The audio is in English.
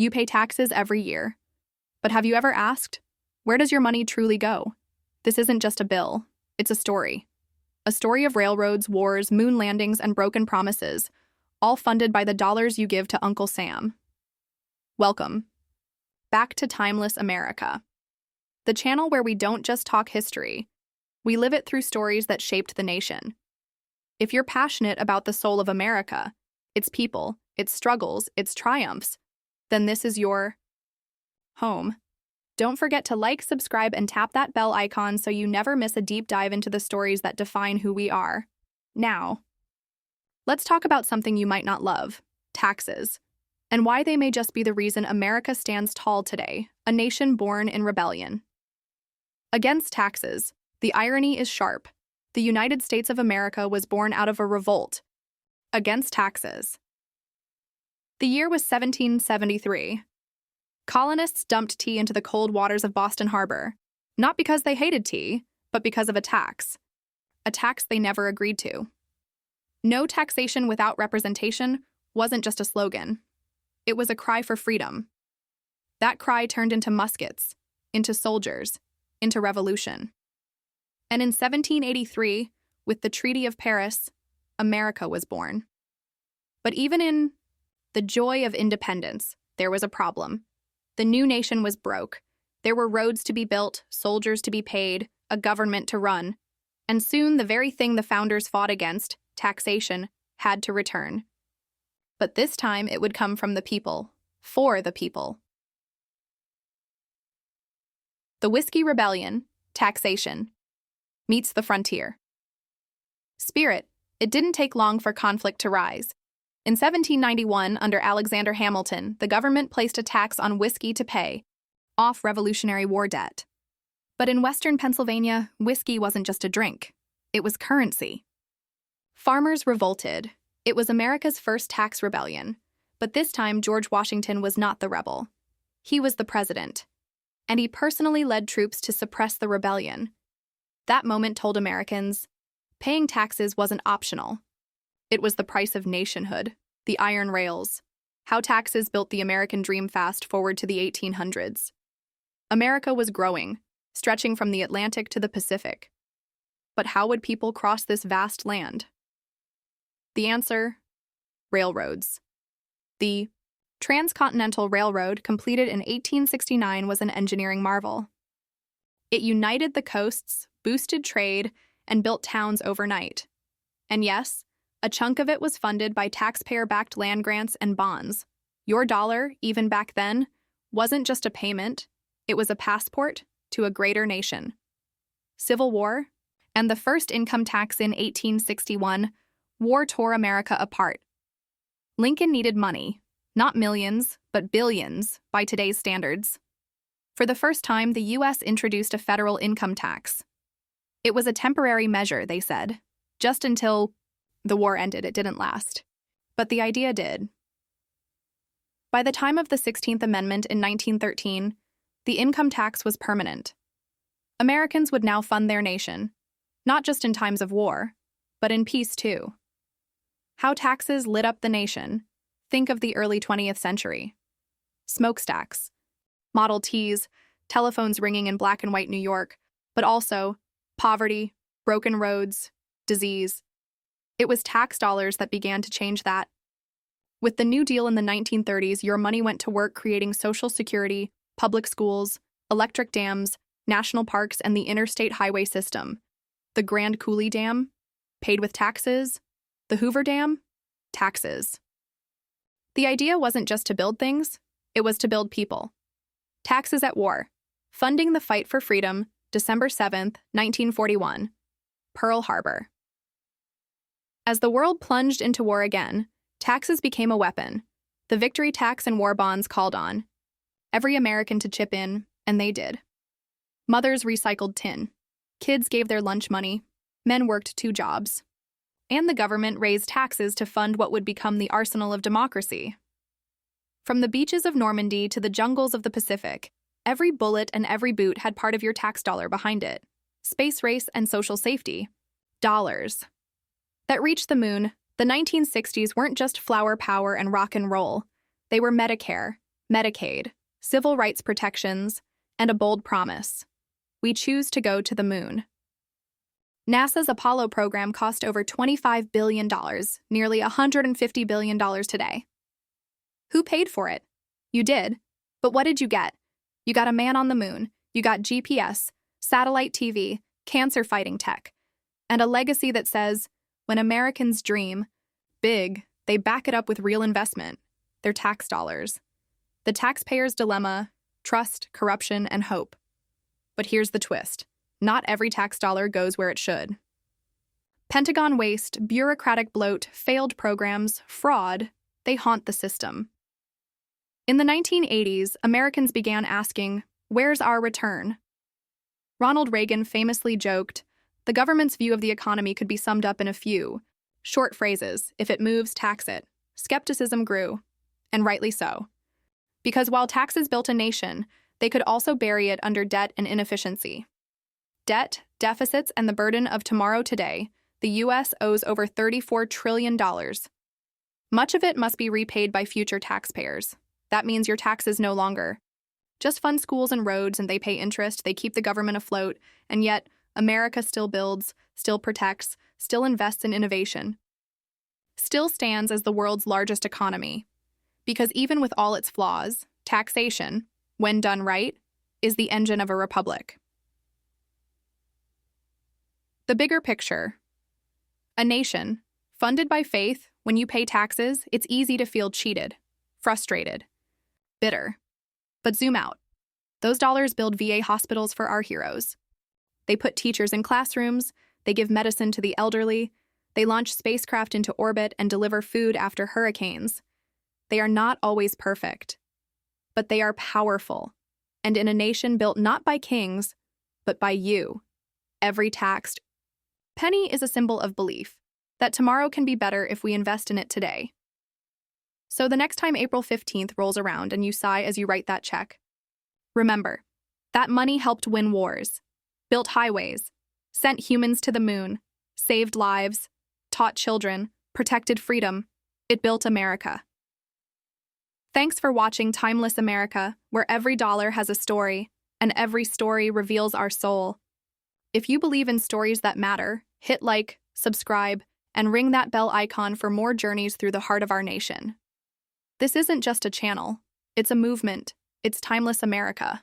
You pay taxes every year. But have you ever asked, where does your money truly go? This isn't just a bill, it's a story. A story of railroads, wars, moon landings, and broken promises, all funded by the dollars you give to Uncle Sam. Welcome back to Timeless America, the channel where we don't just talk history, we live it through stories that shaped the nation. If you're passionate about the soul of America, its people, its struggles, its triumphs, then this is your home. Don't forget to like, subscribe, and tap that bell icon so you never miss a deep dive into the stories that define who we are. Now, let's talk about something you might not love: taxes, and why they may just be the reason America stands tall today, a nation born in rebellion. Against taxes, the irony is sharp. The United States of America was born out of a revolt against taxes. The year was 1773. Colonists dumped tea into the cold waters of Boston Harbor, not because they hated tea, but because of a tax they never agreed to. No taxation without representation wasn't just a slogan. It was a cry for freedom. That cry turned into muskets, into soldiers, into revolution. And in 1783, with the Treaty of Paris, America was born. But even in the joy of independence, there was a problem. The new nation was broke. There were roads to be built, soldiers to be paid, a government to run. And soon the very thing the founders fought against, taxation, had to return. But this time it would come from the people, for the people. The Whiskey Rebellion, taxation, meets the frontier. Spirit, it didn't take long for conflict to rise. In 1791, under Alexander Hamilton, the government placed a tax on whiskey to pay off Revolutionary War debt. But in western Pennsylvania, whiskey wasn't just a drink. It was currency. Farmers revolted. It was America's first tax rebellion. But this time, George Washington was not the rebel. He was the president. And he personally led troops to suppress the rebellion. That moment told Americans, paying taxes wasn't optional. It was the price of nationhood, the iron rails, how taxes built the American dream fast forward to the 1800s. America was growing, stretching from the Atlantic to the Pacific. But how would people cross this vast land? The answer: railroads. The Transcontinental Railroad, completed in 1869, was an engineering marvel. It united the coasts, boosted trade, and built towns overnight. And yes, a chunk of it was funded by taxpayer-backed land grants and bonds. Your dollar, even back then, wasn't just a payment, it was a passport to a greater nation. Civil War, and the first income tax in 1861, war tore America apart. Lincoln needed money, not millions, but billions, by today's standards. For the first time, the U.S. introduced a federal income tax. It was a temporary measure, they said, just until the war ended. It didn't last. But the idea did. By the time of the 16th Amendment in 1913, the income tax was permanent. Americans would now fund their nation, not just in times of war, but in peace too. How taxes lit up the nation. Think of the early 20th century. Smokestacks, Model Ts, telephones ringing in black and white New York, but also poverty, broken roads, disease. It was tax dollars that began to change that. With the New Deal in the 1930s, your money went to work creating Social Security, public schools, electric dams, national parks, and the interstate highway system. The Grand Coulee Dam, paid with taxes. The Hoover Dam, taxes. The idea wasn't just to build things, it was to build people. Taxes at war. Funding the fight for freedom, December 7th, 1941. Pearl Harbor. As the world plunged into war again, taxes became a weapon. The victory tax and war bonds called on every American to chip in, and they did. Mothers recycled tin. Kids gave their lunch money. Men worked 2 jobs. And the government raised taxes to fund what would become the arsenal of democracy. From the beaches of Normandy to the jungles of the Pacific, every bullet and every boot had part of your tax dollar behind it. Space race and social safety. Dollars. That reached the moon, the 1960s weren't just flower power and rock and roll. They were Medicare, Medicaid, civil rights protections, and a bold promise. We choose to go to the moon. NASA's Apollo program cost over $25 billion, nearly $150 billion today. Who paid for it? You did. But what did you get? You got a man on the moon, you got GPS, satellite TV, cancer-fighting tech, and a legacy that says, when Americans dream big, they back it up with real investment, their tax dollars. The taxpayer's dilemma: trust, corruption, and hope. But here's the twist. Not every tax dollar goes where it should. Pentagon waste, bureaucratic bloat, failed programs, fraud, they haunt the system. In the 1980s, Americans began asking, "Where's our return?" Ronald Reagan famously joked, the government's view of the economy could be summed up in a few short phrases: if it moves, tax it. Skepticism grew, and rightly so. Because while taxes built a nation, they could also bury it under debt and inefficiency. Debt, deficits, and the burden of tomorrow today, the U.S. owes over $34 trillion. Much of it must be repaid by future taxpayers. That means your taxes no longer just fund schools and roads, and they pay interest, they keep the government afloat, and yet America still builds, still protects, still invests in innovation. Still stands as the world's largest economy. Because even with all its flaws, taxation, when done right, is the engine of a republic. The bigger picture. A nation, funded by faith, when you pay taxes, it's easy to feel cheated, frustrated, bitter. But zoom out. Those dollars build VA hospitals for our heroes. They put teachers in classrooms, they give medicine to the elderly, they launch spacecraft into orbit and deliver food after hurricanes. They are not always perfect, but they are powerful. And in a nation built not by kings, but by you, every taxed penny is a symbol of belief that tomorrow can be better if we invest in it today. So the next time April 15th rolls around and you sigh as you write that check, remember, that money helped win wars, built highways, sent humans to the moon, saved lives, taught children, protected freedom. It built America. Thanks for watching Timeless America, where every dollar has a story, and every story reveals our soul. If you believe in stories that matter, hit like, subscribe, and ring that bell icon for more journeys through the heart of our nation. This isn't just a channel, it's a movement. It's Timeless America.